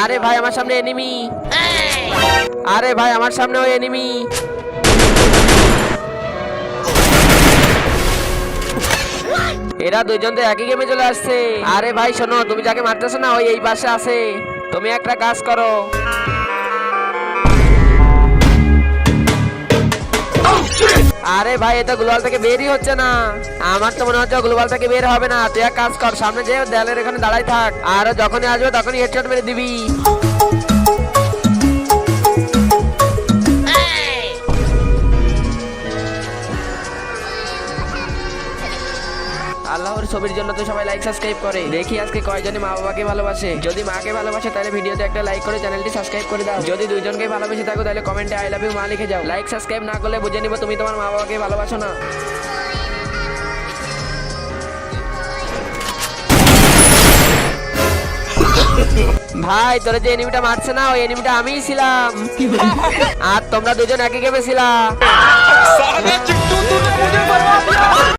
আরে ভাই আমার সামনে এনিমি। আরে ভাই আমার সামনে ওই এনিমি। এরা দুইজন তো একই গেমে চলে আসছে। আরে ভাই শোনো, তুমি যাকে মারতেছো না ওই এই পাশে আছে। তুমি একটা কাজ করো। আরে ভাই এটা গ্লোবাল থেকে বেরই হচ্ছে না। আমার তো মনে হচ্ছে গ্লোবাল থেকে বের হবে না। তুই এক কাজ কর, সামনে যে দেয়ালের এখানে দাঁড়াই থাক, আর যখনই আসবে তখনই হেডশট মেরে দিবি। আল্লাহর ছবির জন্য তো সবাই লাইক সাবস্ক্রাইব করে। দেখি আজকে কয়জনে মা বাবাকে ভালোবাসে। যদি মাকে ভালোবাসে তাহলে ভিডিওতে একটা লাইক করে চ্যানেলটি সাবস্ক্রাইব করে দাও। যদি দুইজনকে ভালোবেসে থাকো তাহলে কমেন্টে আই লাভ ইউ মা লিখে যাও। লাইক সাবস্ক্রাইব না করলে বুঝে নিব তুমি তোমার মা বাবাকে ভালোবাসো না। ভাই তোরা যে এনিমিটা মারছে না ওই এনিমিটা আমিই ছিলাম। আর তোমরা দুজন একই গেমে ছিলা।